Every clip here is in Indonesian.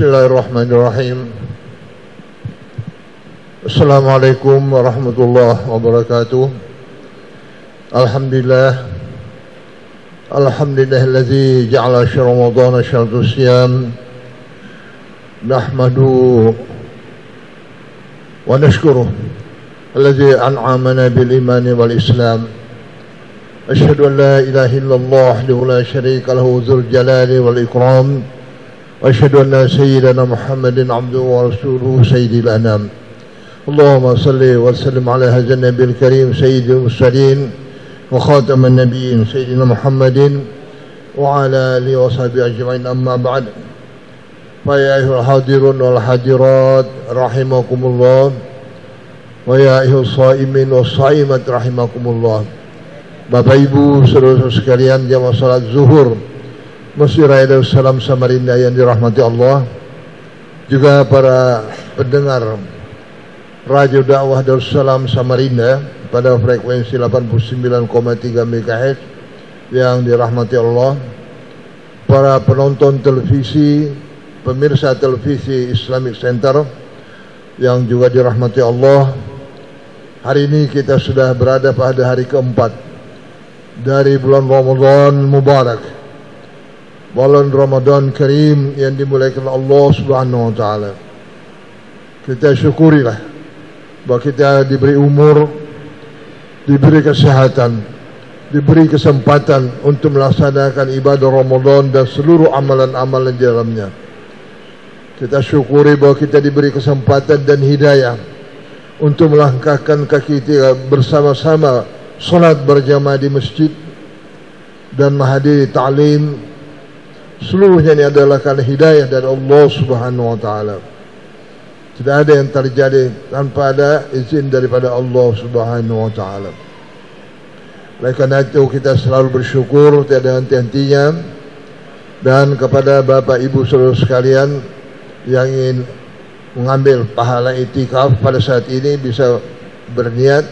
Bismillahirrahmanirrahim. Assalamualaikum warahmatullahi wabarakatuh. Alhamdulillahillazi ja'ala syahr Ramadan syahrul siyam. Nahmaduhu wa nashkuruh allazi an'amana bil imani wal islam. Asyhadu an la ilaha illallah wahdahu la syarika lahu dzul jalali wal ikram. وأشهد أن سيدنا محمد عبده ورسوله سيد الأنام. اللهم صل وسلم على هذا النبي الكريم سيد المرسلين وخاتم النبيين سيدنا محمد وعلى آله وصحبه أجمعين. أما بعد، فيا أيها الحاضرون والحاضرات رحمكم الله، ويا أيها الصائمين والصائمات رحمكم الله. Bapak Ibu saudara-saudara sekalian jamaah salat zuhur Masjid Raya Darussalam Samarinda yang dirahmati Allah, juga para pendengar Radio Dakwah Darussalam Samarinda pada frekuensi 89,3 MHz yang dirahmati Allah, para penonton televisi, pemirsa televisi Islamic Center yang juga dirahmati Allah. Hari ini kita sudah berada pada hari keempat dari bulan Ramadan Mubarak, bulan Ramadan Karim yang dimulaikan Allah Subhanahu wa taala. Kita syukurilah bahwa kita diberi umur, diberi kesehatan, diberi kesempatan untuk melaksanakan ibadah Ramadan dan seluruh amalan-amalan di dalamnya. Kita syukuri bahwa kita diberi kesempatan dan hidayah untuk melangkahkan kaki kita bersama-sama salat berjamaah di masjid dan menghadiri ta'lim. Seluruhnya ini adalah karena hidayah dari Allah Subhanahu wa taala. Tidak ada yang terjadi tanpa ada izin daripada Allah Subhanahu wa taala. Oleh karena itu kita selalu bersyukur tiada henti-hentinya, dan kepada Bapak Ibu saudara sekalian yang ingin mengambil pahala itikaf pada saat ini bisa berniat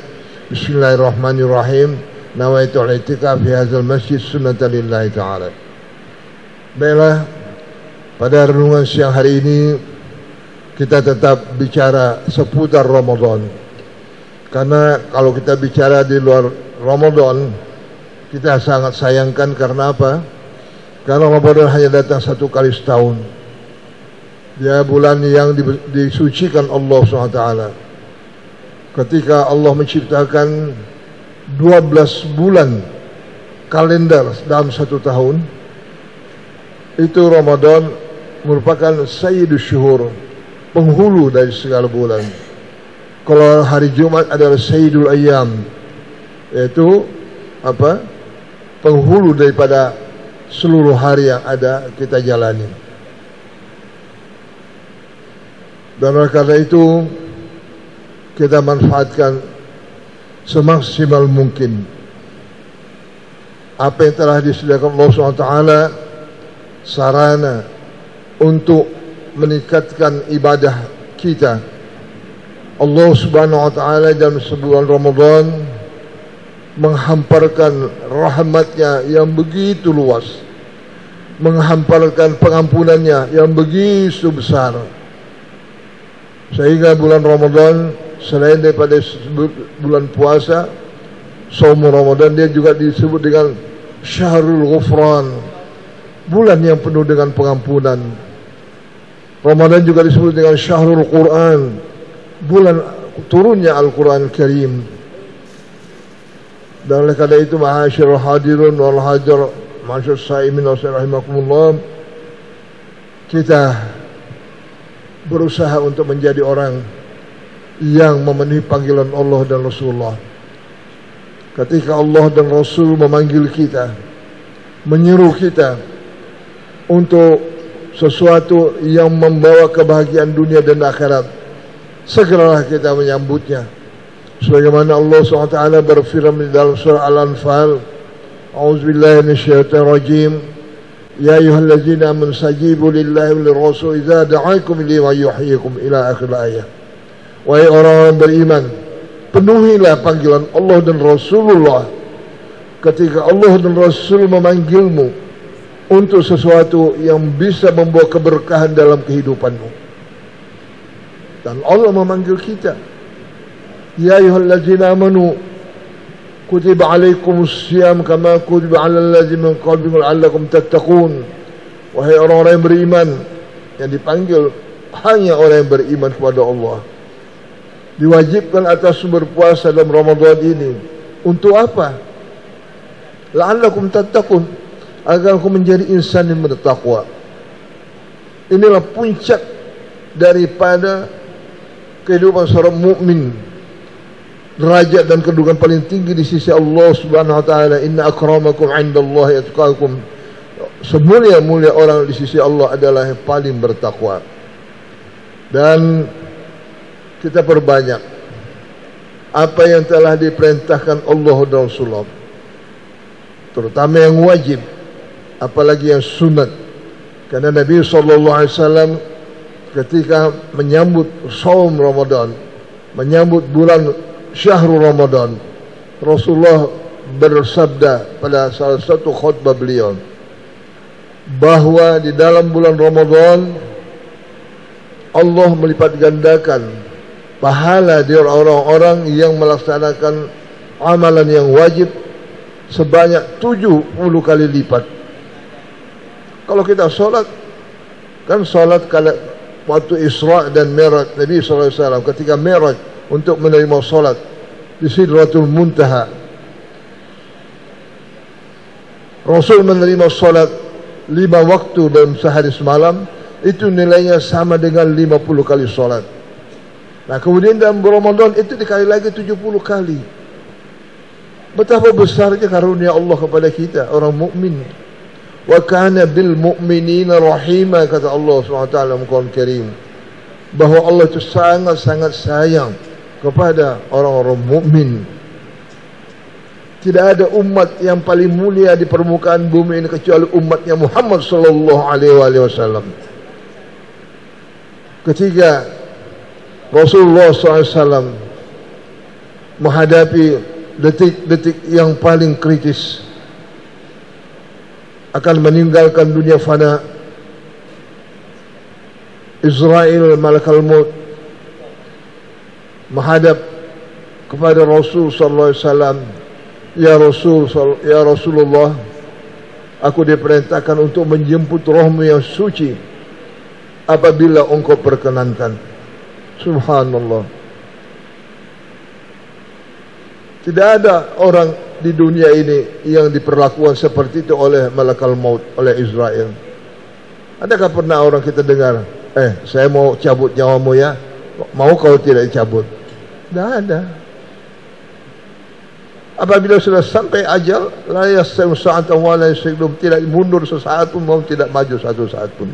Bismillahirrahmanirrahim, nawaitu al-itikaf fi hadzal masjid sunnatan lillahi ta'ala. Baiklah, pada renungan siang hari ini kita tetap bicara seputar Ramadan. Karena kalau kita bicara di luar Ramadan, kita sangat sayangkan. Karena apa? Karena Ramadan hanya datang satu kali setahun. Dia bulan yang disucikan Allah SWT. Ketika Allah menciptakan 12 bulan kalender dalam satu tahun, itu Ramadan merupakan sayyidus syuhur, penghulu dari segala bulan. Kalau hari Jumat adalah sayyidul ayyam, yaitu apa? Penghulu daripada seluruh hari yang ada kita jalani. Dan oleh karena itu kita manfaatkan semaksimal mungkin apa yang telah disediakan Allah SWT, sarana untuk meningkatkan ibadah kita. Allah Subhanahu wa taala dalam sebulan Ramadan menghamparkan rahmatnya yang begitu luas, menghamparkan pengampunannya yang begitu besar, sehingga bulan Ramadan selain daripada bulan puasa, saum Ramadan, dia juga disebut dengan Syahrul Ghufran, bulan yang penuh dengan pengampunan. Ramadan juga disebut dengan Syahrul Quran, bulan turunnya Al-Quran Karim. Dan oleh karena itu, ma'asyirul hadirun wal hadir, ma'asyirul sa'imin wa rahimakumullah, kita berusaha untuk menjadi orang yang memenuhi panggilan Allah dan Rasulullah. Ketika Allah dan Rasul memanggil kita, menyeru kita untuk sesuatu yang membawa kebahagiaan dunia dan akhirat, segeralah kita menyambutnya. Sebagaimana Allah SWT berfirman dalam surah Al-Anfal, A'udzubillahi minasyaitonir rajim, Ya ayyuhallazina amanu stajibu lillahi wa lirrasul idza da'akum lima yuhyikum, ila akhir ayat. Wahai orang-orang beriman, penuhilah panggilan Allah dan Rasulullah ketika Allah dan Rasul memanggilmu. untuk sesuatu yang bisa membawa keberkahan dalam kehidupanmu. Dan Allah memanggil kita, ya ayyuhallazina amanu kutiba alaikumus syiyam kama kutiba alal ladzina min qablikum la'allakum tattaqun. Wahai orang-orang yang beriman, yang dipanggil hanya orang yang beriman kepada Allah. Diwajibkan atas berpuasa dalam Ramadan ini. Untuk apa? La'allakum tattaqun, agar kamu menjadi insan yang bertakwa. Inilah puncak daripada kehidupan seorang mukmin. Derajat dan kedudukan paling tinggi di sisi Allah Subhanahu wa taala. Inna akramakum 'indallahi atqakum. Semulia-mulia orang di sisi Allah adalah yang paling bertakwa. Dan kita perbanyak apa yang telah diperintahkan Allah dan Rasulullah, terutama yang wajib, apalagi yang sunat. Karena Nabi SAW ketika menyambut saum Ramadan, menyambut bulan Syahrul Ramadan, Rasulullah bersabda pada salah satu khutbah beliau bahwa di dalam bulan Ramadan Allah melipat gandakan pahala dari orang-orang yang melaksanakan amalan yang wajib sebanyak 70 kali lipat. Kalau kita solat, kan solat kala waktu Isra dan Mi'raj Nabi SAW ketika Mi'raj untuk menerima solat di Sidratul Muntaha, Rasul menerima solat 5 waktu dalam sehari semalam, itu nilainya sama dengan 50 kali solat. Nah, kemudian dalam Ramadan itu dikali lagi 70 kali. Betapa besarnya karunia Allah kepada kita orang mukmin. Wa kana bil mu'minina rahima, kata Allah SWT dalam Al-Quran Karim, bahwa Allah itu sangat-sangat sayang kepada orang-orang mukmin. Tidak ada umat yang paling mulia di permukaan bumi ini kecuali umatnya Muhammad sallallahu alaihi wasallam. Ketika Rasulullah SAW menghadapi detik-detik yang paling kritis, akan meninggalkan dunia fana, Israel malakal maut menghadap kepada Rasul sallallahu alaihi wasallam, ya Rasulullah, aku diperintahkan untuk menjemput rohmu yang suci apabila engkau perkenankan. Subhanallah. Tidak ada orang di dunia ini yang diperlakukan seperti itu oleh malakal maut, oleh Israel. Adakah pernah orang kita dengar, saya mau cabut nyawamu ya, mau kau tidak dicabut? Tidak ada. Apabila sudah sampai ajal, la yasau sa'atan wa la yasqum, tidak mundur sesaat pun, mau tidak maju satu saat pun.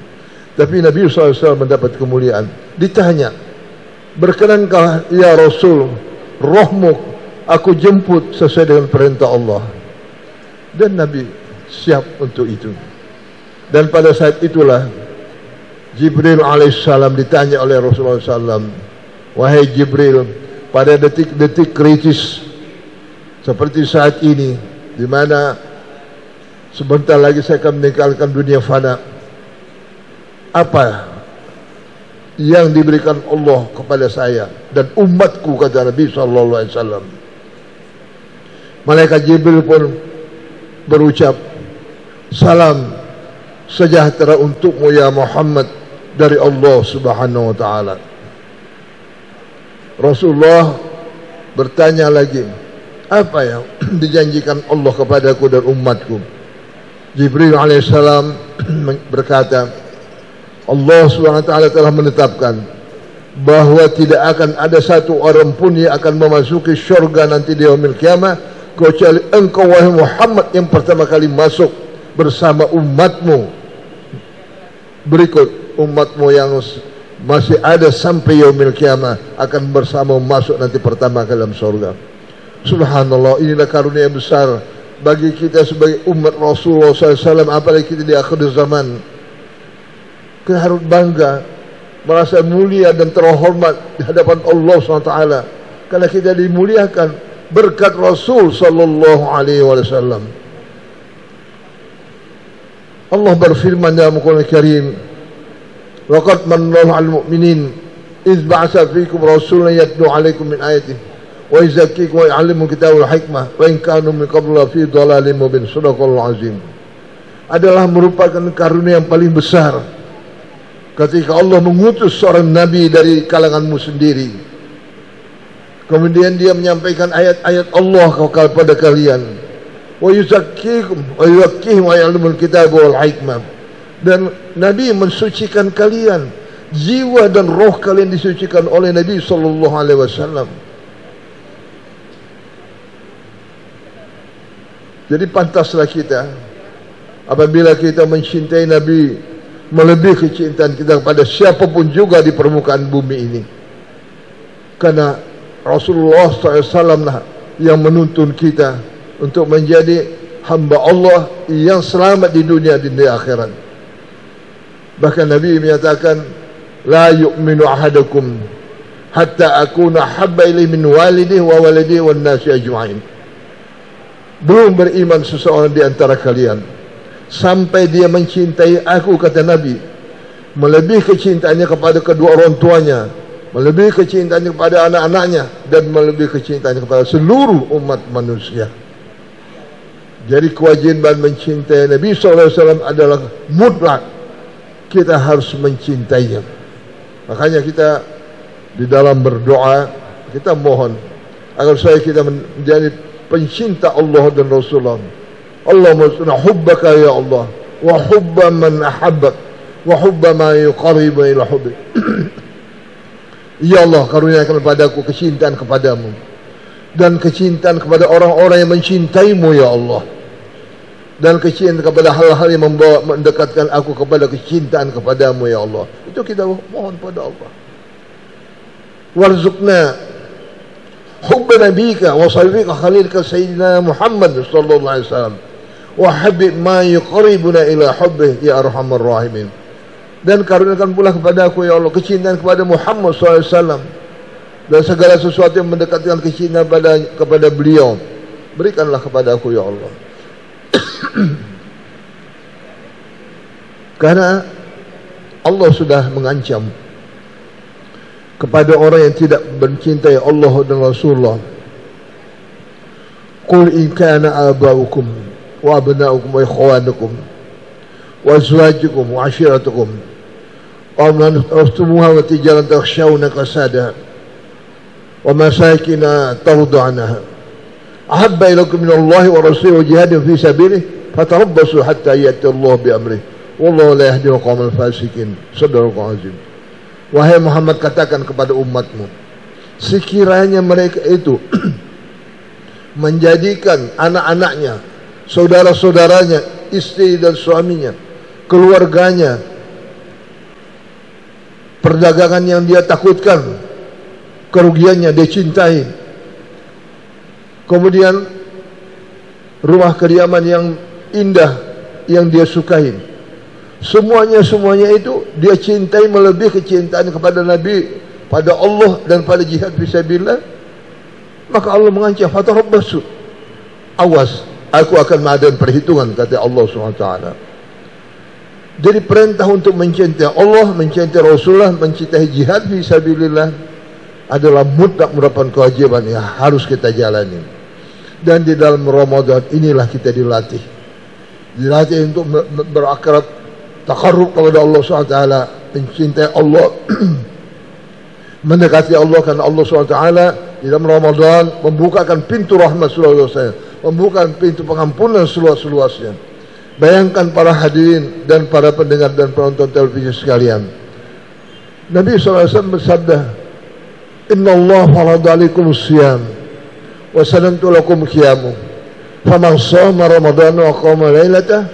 Tapi Nabi SAW mendapat kemuliaan. Ditanya, berkenankah ya Rasul, rohmu aku jemput sesuai dengan perintah Allah? Dan Nabi siap untuk itu. Dan pada saat itulah Jibril alaihissalam ditanya oleh Rasulullah SAW, wahai Jibril, pada detik-detik kritis seperti saat ini, di mana sebentar lagi saya akan meninggalkan dunia fana, apa yang diberikan Allah kepada saya dan umatku, kata Nabi SAW. Malaikat Jibril pun berucap, salam sejahtera untukmu ya Muhammad dari Allah Subhanahu wa taala. Rasulullah bertanya lagi, apa yang dijanjikan Allah kepadaku dan umatku? Jibril alaihissalam berkata, Allah SWT telah menetapkan bahwa tidak akan ada satu orang pun yang akan memasuki syurga nanti di yaumil qiyamah kecuali engkau wahai Muhammad yang pertama kali masuk bersama umatmu. Berikut umatmu yang masih ada sampai yaumil qiyamah akan bersama masuk nanti pertama kali dalam syurga. Subhanallah, inilah karunia yang besar bagi kita sebagai umat Rasulullah SAW, apalagi kita di akhir zaman. Kita harus bangga, merasa mulia dan terhormat di hadapan Allah SWT karena kita dimuliakan berkat Rasul sallallahu alaihi wasallam. Allah berfirman dalam Al-Quran Al-Karim, "Laqad manallahu 'alal mu'minin iz ba'atsa fiikum rasulan yatlu 'alaikum min ayatihi wa yuzakkikum wa yu'allimukum kitaba wal hikmah wa in kanu min qablu fi dhalalin mubin." Shadaqallahu azim. Adalah merupakan karunia yang paling besar ketika Allah mengutus seorang nabi dari kalanganmu sendiri, kemudian dia menyampaikan ayat-ayat Allah kepada kalian, wa yuzakkikum wa yuzakkihim wa yu'allimul kitaba wal hikmah, dan nabi mensucikan kalian, jiwa dan roh kalian disucikan oleh Nabi sallallahu alaihi wasallam. Jadi pantaslah kita apabila kita mencintai Nabi melebihi kecintaan kita kepada siapapun juga di permukaan bumi ini, karena Rasulullah SAW lah yang menuntun kita untuk menjadi hamba Allah yang selamat di dunia dan di akhirat. Bahkan Nabi menyatakan, "La yu'minu ahadukum hatta akuna habba ilaihi min walidihi wa waladihi wan nasi ajma'in." Belum beriman seseorang di antara kalian sampai dia mencintai aku, kata Nabi, melebihi kecintaannya kepada kedua orang tuanya, melebihi kecintaannya kepada anak-anaknya, dan melebihi kecintaannya kepada seluruh umat manusia. Jadi kewajiban mencintai Nabi SAW adalah mutlak. Kita harus mencintainya. Makanya kita di dalam berdoa, kita mohon agar supaya kita menjadi pencinta Allah dan Rasulullah. Allahumma sunna hubbaka ya Allah, wa hubba man ahabbak, wa hubba ma yuqarribu ila hubbik. Ya Allah, karuniakan kepadaku kecintaan kepadamu dan kecintaan kepada orang-orang yang mencintaimu ya Allah, dan kecintaan kepada hal-hal yang membawa mendekatkan aku kepada kecintaan kepadamu ya Allah. Itu kita mohon pada Allah. Warzuqna hubba nabika wa sahibika khalilka sayyidina Muhammad sallallahu alaihi wasallam wa habib ma yuqarribuna ila hubbih ya arhamar rahimin. Dan karuniakan pula kepada aku ya Allah kecintaan kepada Muhammad SAW dan segala sesuatu yang mendekatkan kecintaan kepada beliau, berikanlah kepada aku ya Allah. Karena Allah sudah mengancam kepada orang yang tidak mencintai Allah dan Rasulullah. Qul in kana aba'ukum wa abna'ukum wa ikhwanukum wa azwajukum wa ashiratukum wa man aftumuha wa tijaran takhshawna kasadaha wa masakina tawda'naha ahabba ilaikum min Allah wa rasulihi wa jihadin fi sabilihi fatarabbasu hatta ya'ti Allah bi amrihi wallahu la yahdi al-qawmal fasikin. Sadaqallahu azim. Wahai Muhammad, katakan kepada umatmu, sekiranya mereka itu menjadikan anak-anaknya, saudara-saudaranya, istri dan suaminya, keluarganya, perdagangan yang dia takutkan kerugiannya, dia cintai, kemudian rumah kediaman yang indah yang dia sukai, semuanya itu dia cintai melebihi kecintaan kepada Nabi, pada Allah dan pada jihad fisabilillah, maka Allah mengancam, fatarabbasu, awas, aku akan mengadakan perhitungan, kata Allah SWT. Jadi perintah untuk mencintai Allah, mencintai Rasulullah, mencintai jihad fisabilillah adalah mutlak merupakan kewajiban yang harus kita jalani. Dan di dalam Ramadan inilah kita dilatih untuk berakrab, takarrub kepada Allah SWT, mencintai Allah, mendekati Allah, karena Allah SWT di dalam Ramadan membukakan pintu rahmat seluas-luasnya, membukakan pintu pengampunan seluas-luasnya. Bayangkan para hadirin dan para pendengar dan penonton televisi sekalian, Nabi SAW bersabda, "Inna Allah farada alaikum siyam wa sanantu lakum qiyamu faman shama ramadana wa qama lailatah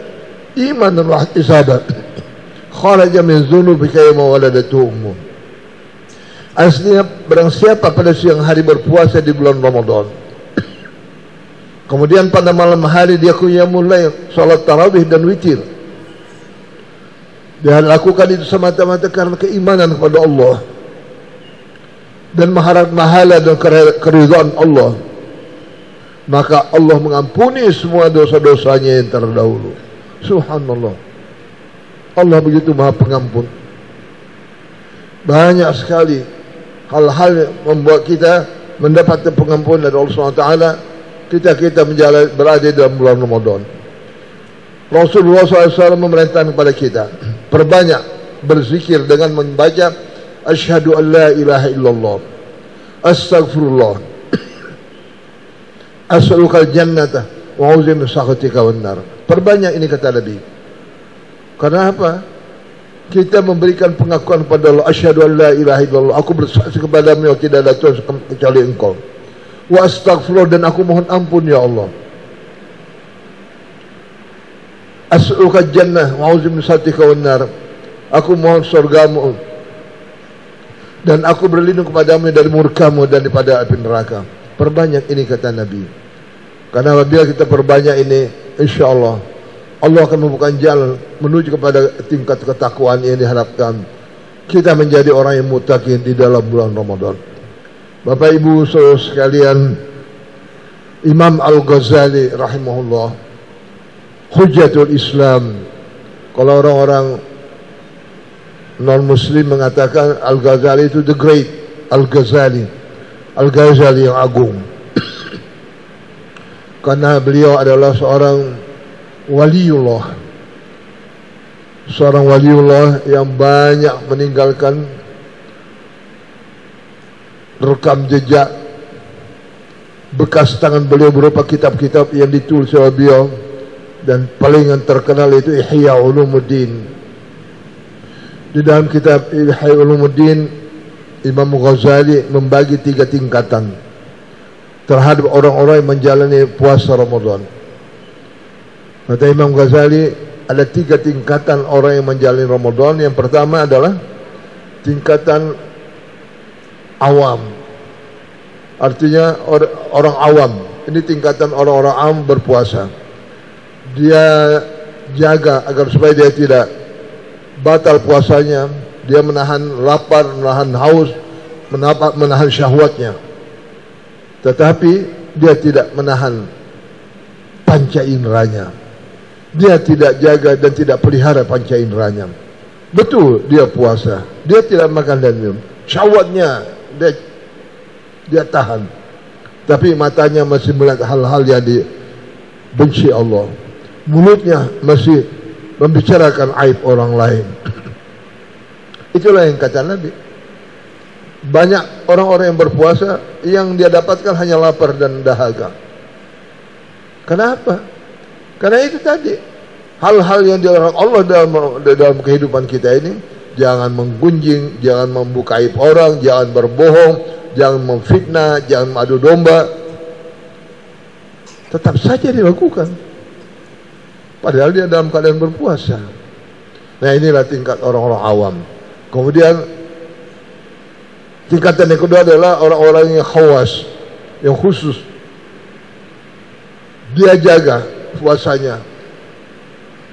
imanan wa ihtisaban kharaja min dhunubi kama waladatu ummu." Aslinya, barang siapa pada siang hari berpuasa di bulan Ramadan, kemudian pada malam hari dia qiyamul lail, salat tarawih dan witir, dia lakukan itu semata-mata karena keimanan kepada Allah dan mengharap pahala dan keridhaan Allah, maka Allah mengampuni semua dosa-dosanya yang terdahulu. Subhanallah. Allah begitu Maha Pengampun. Banyak sekali hal-hal yang membuat kita mendapatkan pengampunan dari Allah SWT kita berada dalam bulan Ramadan. Rasulullah SAW memerintahkan kepada kita perbanyak berzikir dengan membaca asyhadu an la ilaha illallah, astaghfirullah, as'alukal jannata wa a'udzu min sakhatika wan nar. Perbanyak ini kata Nabi. Karena apa? Kita memberikan pengakuan kepada Allah, asyhadu an la ilaha illallah, aku bersaksi kepadamu yang tidak ada Tuhan kecuali Engkau. Wa astaghfirullah, dan aku mohon ampun ya Allah. As'alukal jannah wa a'udzu min sakhatika wan nar. Aku mohon surgamu dan aku berlindung kepadamu dari murkamu dan daripada api neraka. Perbanyak ini kata Nabi. Karena apabila kita perbanyak ini, insyaAllah Allah akan membuka jalan menuju kepada tingkat ketakwaan yang diharapkan. Kita menjadi orang yang muttaqin di dalam bulan Ramadan. Bapak Ibu saudara sekalian, Imam Al-Ghazali rahimahullah, Hujjatul Islam. Kalau orang-orang non-muslim mengatakan Al-Ghazali itu the great Al-Ghazali, Al-Ghazali yang agung. Karena beliau adalah seorang waliullah, seorang waliullah yang banyak meninggalkan rekam jejak bekas tangan beliau berupa kitab-kitab yang ditulis oleh beliau, dan paling yang terkenal itu Ihya Ulumuddin. Di dalam kitab Ihya Ulumuddin, Imam Ghazali membagi 3 tingkatan terhadap orang-orang yang menjalani puasa Ramadan. Kata Imam Ghazali, ada 3 tingkatan orang yang menjalani Ramadan. Yang pertama adalah tingkatan awam, artinya orang awam. Ini tingkatan orang-orang awam berpuasa. Dia jaga agar supaya dia tidak batal puasanya. Dia menahan lapar, menahan haus, menahan syahwatnya. Tetapi dia tidak menahan panca inderanya. Dia tidak jaga dan tidak pelihara panca inderanya. Betul dia puasa, dia tidak makan dan minum, syahwatnya dia tahan, tapi matanya masih melihat hal-hal yang dibenci Allah. Mulutnya masih membicarakan aib orang lain. Itulah yang kata Nabi. Banyak orang-orang yang berpuasa yang dia dapatkan hanya lapar dan dahaga. Kenapa? Karena itu tadi, hal-hal yang dilarang Allah dalam kehidupan kita ini. Jangan menggunjing, jangan membuka aib orang, jangan berbohong, jangan memfitnah, jangan mengadu domba. Tetap saja dilakukan, padahal dia dalam keadaan berpuasa. Nah, inilah tingkat orang-orang awam. Kemudian tingkatan yang kedua adalah orang-orang yang khawas, yang khusus. Dia jaga puasanya,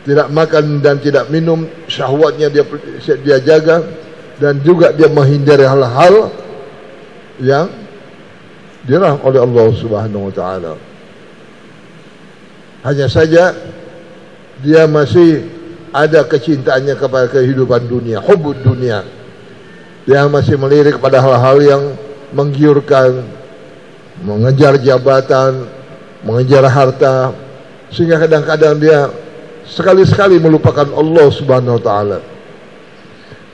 tidak makan dan tidak minum, syahwatnya dia jaga, dan juga dia menghindari hal-hal yang dilarang oleh Allah Subhanahu wa taala. Hanya saja dia masih ada kecintaannya kepada kehidupan dunia, hubbud dunia. Dia masih melirik pada hal-hal yang menggiurkan, mengejar jabatan, mengejar harta, sehingga kadang-kadang dia sekali-sekali melupakan Allah Subhanahu wa taala.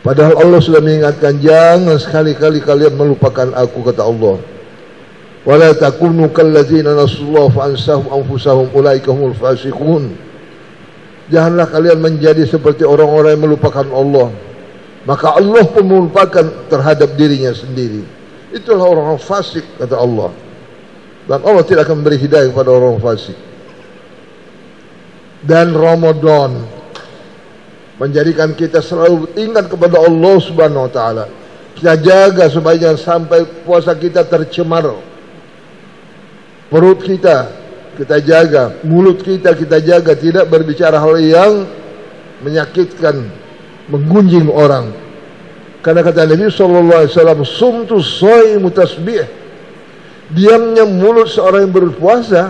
Padahal Allah sudah mengingatkan, jangan sekali-kali kalian melupakan aku, kata Allah. Wala takunu kalladzina nasullaha fa ansahum anfusahum ulaika humul fasiqun. Janganlah kalian menjadi seperti orang-orang yang melupakan Allah, maka Allah pun melupakan terhadap dirinya sendiri. Itulah orang-orang fasik, kata Allah. Dan Allah tidak akan memberi hidayah kepada orang fasik. Dan Ramadan menjadikan kita selalu ingat kepada Allah Subhanahu wa taala. Kita jaga supaya jangan sampai puasa kita tercemar. Perut kita jaga, mulut kita jaga, tidak berbicara hal yang menyakitkan, menggunjing orang. Karena kata Nabi sallallahu alaihi wasallam, sumtu shaimu tasbih. Diamnya mulut seorang yang berpuasa,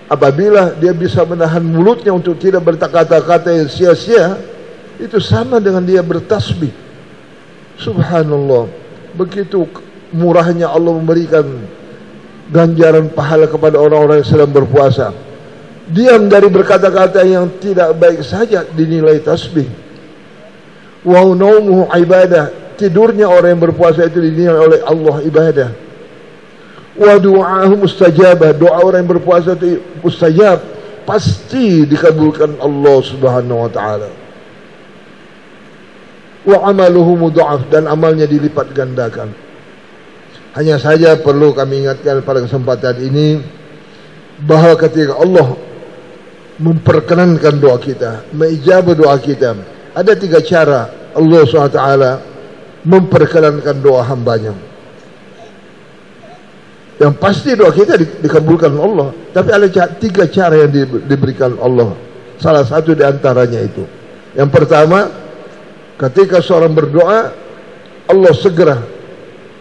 apabila dia bisa menahan mulutnya untuk tidak berkata-kata yang sia-sia, itu sama dengan dia bertasbih. Subhanallah, begitu murahnya Allah memberikan ganjaran pahala kepada orang-orang yang sedang berpuasa. Diam dari berkata-kata yang tidak baik saja dinilai tasbih. Wa naumuhu ibadah, tidurnya orang yang berpuasa itu dinilai oleh Allah ibadah. Wa du'ahu mustajabah, doa orang yang berpuasa itu mustajab, pasti dikabulkan Allah Subhanahu wa taala. Wa amaluhu mudha'af, dan amalnya dilipat gandakan. Hanya saja perlu kami ingatkan pada kesempatan ini bahawa ketika Allah memperkenankan doa kita, mengijabah doa kita, ada 3 cara Allah SWT memperkenankan doa hambanya. Yang pasti doa kita dikabulkan Allah, tapi ada 3 cara yang diberikan Allah. Salah satu di antaranya itu, yang pertama, ketika seorang berdoa, Allah segera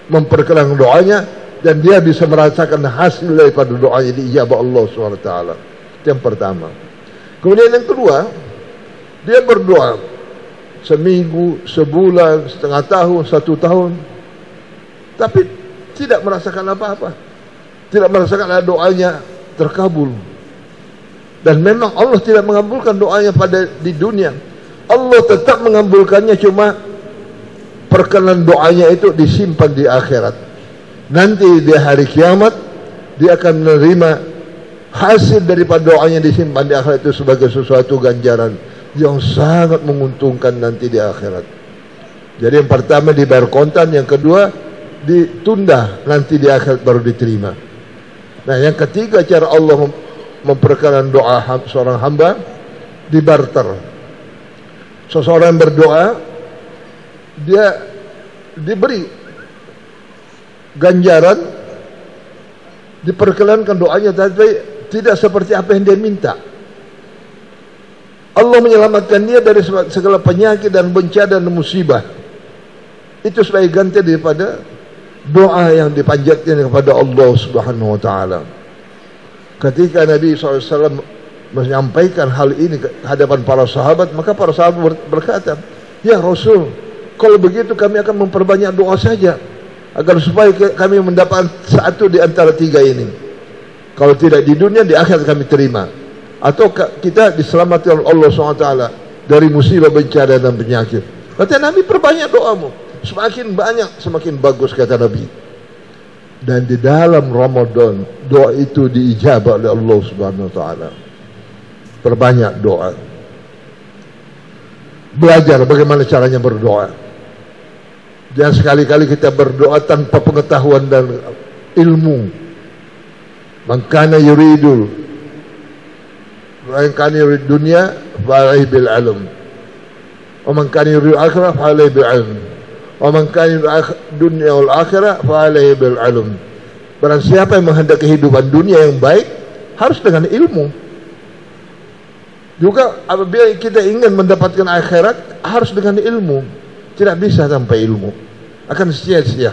memperkenankan doanya, dan dia bisa merasakan hasil daripada doanya diijabah Allah SWT. Itu yang pertama. Kemudian yang kedua, dia berdoa seminggu, sebulan, setengah tahun, 1 tahun, tapi tidak merasakan apa-apa, tidak merasakan doanya terkabul. Dan memang Allah tidak mengabulkan doanya di dunia. Allah tetap mengabulkannya, cuma perkenan doanya itu disimpan di akhirat. Nanti di hari kiamat dia akan menerima hasil daripada doanya disimpan di akhirat itu sebagai sesuatu ganjaran yang sangat menguntungkan nanti di akhirat. Jadi yang pertama dibayar kontan, yang kedua ditunda, nanti di akhirat baru diterima. Nah, yang ketiga cara Allah memperkenan doa seorang hamba, dibarter. Seseorang berdoa, dia diberi ganjaran, diperkenankan doanya, tapi tidak seperti apa yang dia minta. Allah menyelamatkan dia dari segala penyakit dan bencana dan musibah. Itu sebagai ganti daripada doa yang dipanjatkan kepada Allah Subhanahu wa taala. Ketika Nabi SAW menyampaikan hal ini ke hadapan para sahabat, maka para sahabat berkata, "Ya Rasul, kalau begitu kami akan memperbanyak doa saja, agar supaya kami mendapatkan satu di antara 3 ini. Kalau tidak di dunia, di akhirat kami terima. Atau kita diselamatkan oleh Allah SWT dari musibah, bencana dan penyakit." Kata Nabi, perbanyak doamu, semakin banyak semakin bagus, kata Nabi. Dan di dalam Ramadan doa itu diijabah oleh Allah Subhanahu wa taala. Perbanyak doa. Belajar bagaimana caranya berdoa. Jangan sekali-kali kita berdoa tanpa pengetahuan dan ilmu. Man kana yuridul dunya fa alaihi bil ilm, wa man kana yuridul akhirah fa alaihi bil ilm, wa man kana yuridul dunya wal akhirah fa alaihi bil ilm. Barang siapa yang menghendaki kehidupan dunia yang baik, harus dengan ilmu. Juga apabila kita ingin mendapatkan akhirat, harus dengan ilmu. Tidak bisa tanpa ilmu, akan sia-sia.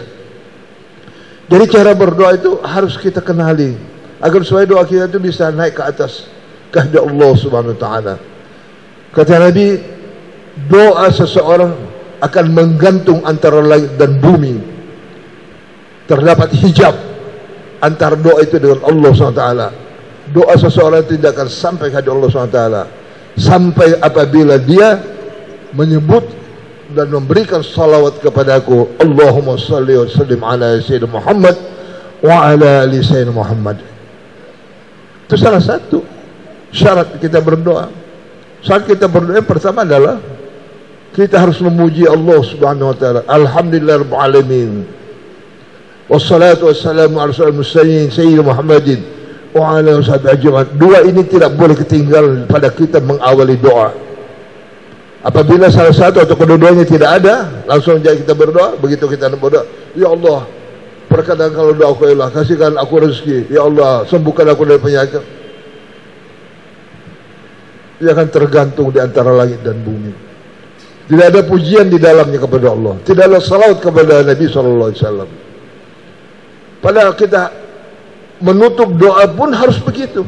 Jadi cara berdoa itu harus kita kenali, agar supaya doa kita itu bisa naik ke atas kehendak Allah Subhanahu wa taala. Kata Nabi, doa seseorang akan menggantung antara langit dan bumi. Terdapat hijab antara doa itu dengan Allah Subhanahu wa taala. Doa seseorang tidak akan sampai ke Allah SWT sampai apabila dia menyebut dan memberikan salawat kepadaku, Allahumma salli wa sallim ala Sayyidina Muhammad wa ala ali Sayyidina Muhammad. Itu salah satu syarat kita berdoa. Saat kita berdoa, yang pertama adalah kita harus memuji Allah Subhanahu wa taala. Alhamdulillahirabbil alamin. Wassalatu wassalamu ala Sayyidina Muhammadin wa ala washabihi ajma'in. Dua ini tidak boleh ketinggalan pada kita mengawali doa. Apabila salah satu atau kedua-duanya tidak ada, langsung saja kita berdoa. Begitu kita berdoa, ya Allah, perkataan kalau doa aku, ya Allah, kasihkan aku rezeki, ya Allah, sembuhkan aku dari penyakit. Dia akan tergantung di antara langit dan bumi. Tidak ada pujian di dalamnya kepada Allah, tidak ada salawat kepada Nabi SAW. Padahal kita menutup doa pun harus begitu.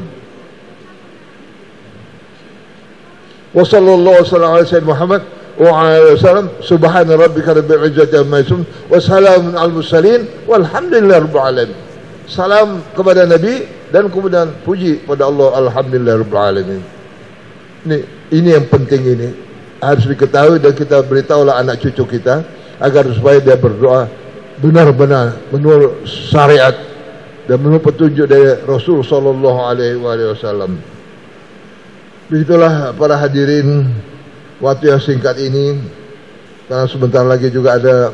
Wassallallahu alaihi wasallam Muhammad wasallam. Subhana rabbika rabbil izzati amma yasifun wa salamun al mursalin walhamdulillahi rabbil alamin. Salam kepada Nabi dan kemudian puji pada Allah, alhamdulillahi rabbil alamin. Ini yang penting, ini harus diketahui dan kita beritahulah anak cucu kita agar supaya dia berdoa benar-benar menurut syariat dan menurut petunjuk dari Rasul sallallahu alaihi wasallam. Begitulah para hadirin, waktu yang singkat ini, karena sebentar lagi juga ada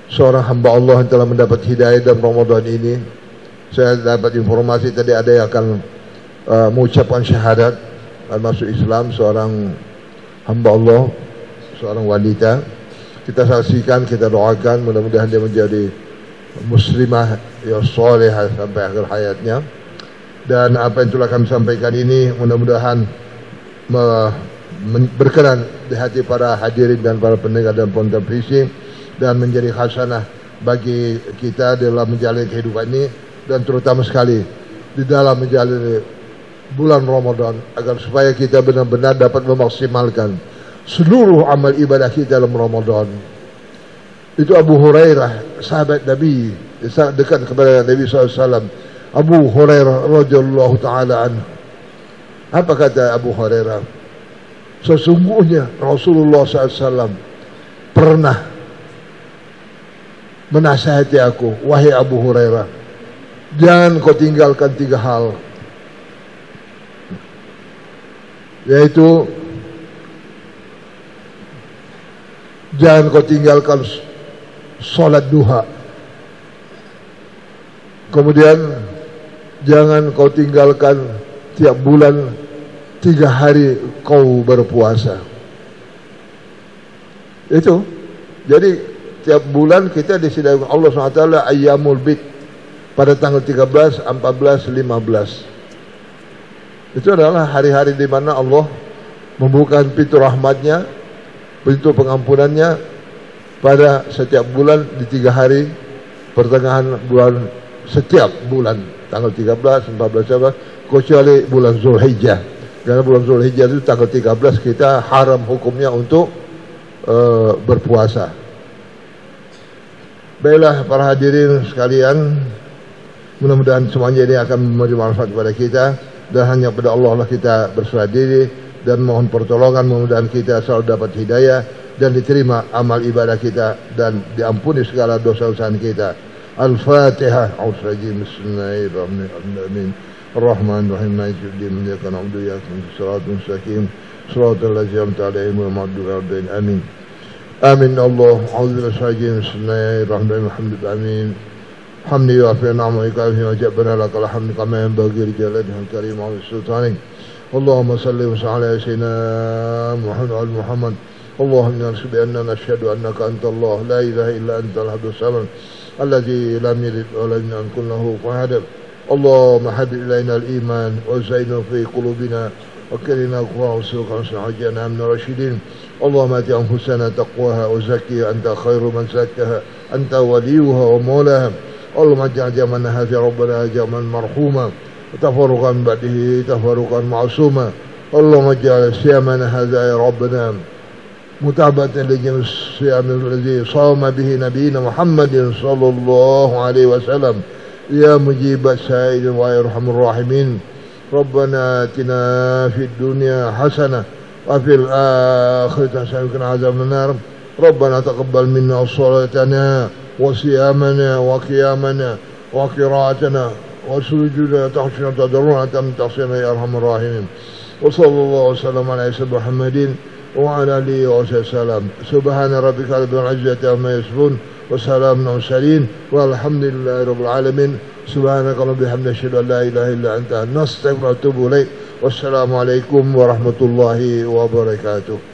seorang hamba Allah yang telah mendapat hidayah dalam Ramadan ini. Saya dapat informasi tadi ada yang akan mengucapkan syahadat masuk Islam, seorang hamba Allah, seorang wanita. Kita saksikan, kita doakan mudah-mudahan dia menjadi muslimah yang salihah sampai akhir hayatnya. Dan apa yang telah kami sampaikan ini mudah-mudahan berkenan di hati para hadirin dan para pendengar dan penonton dan menjadi hasanah bagi kita dalam menjalani kehidupan ini, dan terutama sekali di dalam menjalani bulan Ramadan, agar supaya kita benar-benar dapat memaksimalkan seluruh amal ibadah kita dalam Ramadan. Itu Abu Hurairah, sahabat Nabi, dekat kepada Nabi SAW. Abu Hurairah radhiyallahu ta'ala anhu. Apa kata Abu Hurairah? Sesungguhnya Rasulullah SAW pernah menasihati aku, wahai Abu Hurairah, jangan kau tinggalkan 3 hal, yaitu jangan kau tinggalkan solat duha, kemudian jangan kau tinggalkan tiap bulan 3 hari kau berpuasa. Itu. Jadi tiap bulan kita disediakan Allah SWT ayyamul bid pada tanggal 13, 14, 15. Itu adalah hari-hari di mana Allah membuka pintu rahmatnya, pintu pengampunannya pada setiap bulan di 3 hari pertengahan bulan setiap bulan, tanggal 13, 14, kecuali bulan Zulhijjah. Karena bulan Zulhijjah itu tanggal 13 kita haram hukumnya untuk berpuasa. Baiklah para hadirin sekalian, mudah-mudahan semuanya ini akan memberi manfaat kepada kita, dan hanya kepada Allah lah kita berserah diri dan mohon pertolongan. Mudah-mudahan kita selalu dapat hidayah dan diterima amal ibadah kita dan diampuni segala dosa-dosa kita. Al-Fatihah. A'udzubillahi Bismillahirrahmanirrahim. Ar-Rahmanir-Rahim. Maliki yaumiddin. Iyyaka na'budu wa iyyaka nasta'in. Shiratal mustaqim. Shiratal ladzina an'amta 'alaihim ghairil maghdubi 'alaihim. Amin. Amin. Allah. A'udzubillahi Bismillahirrahmanirrahim. Alhamdulillah. Amin. Hamdi wa fi ni'matika wa jabbana lakal hamd kama yanbaghi li jalalihi karim wa sultanik. Allahumma salli wa sallim ala sayyidina Muhammad. Allahumma inna bi'annana nashhadu annaka anta Allah la ilaha illa anta al-ahadus samad alladzi lam yalid wa lam yakul lahu kufuwan ahad. Allahumma habib ilaina al-iman wa zayyinhu fi qulubina wa karrina al-kufra wa suqa waj'alna min ar-rashidin. Allahumma ati anfusana taqwaha wa zakkiha anta khairu man zakkaha anta waliyuha wa mawlaha. Allahumma ij'al jamana hadha rabbana jaman marhuma wa tafarruqan ba'dahu tafarruqan ma'suma. Allahumma ij'al siyamana hadha ya rabbana mutabatan li jami' siyam alladhi sama bihi nabiyina Muhammadin sallallahu alaihi wasallam. Ya mujibat sa'ilin wa arhamur rahimin. Rabbana atina fid dunya hasanah wa fil akhirati hasanah wa qina adzaban nar. Rabbana taqabbal minna salatana وصيامنا وقيامنا وقراءتنا وسجودنا تخشنا تضرعنا تمتصنا يا ارحم الراحمين. وصلى الله وسلم على سيدنا محمد وعلى اله وصحبه وسلم. سبحان ربك رب العزة عما يصفون وسلام على المرسلين والحمد لله رب العالمين. سبحانك اللهم وبحمدك اشهد ان لا اله الا انت نستغفرك ونتوب اليك. والسلام عليكم ورحمة الله وبركاته.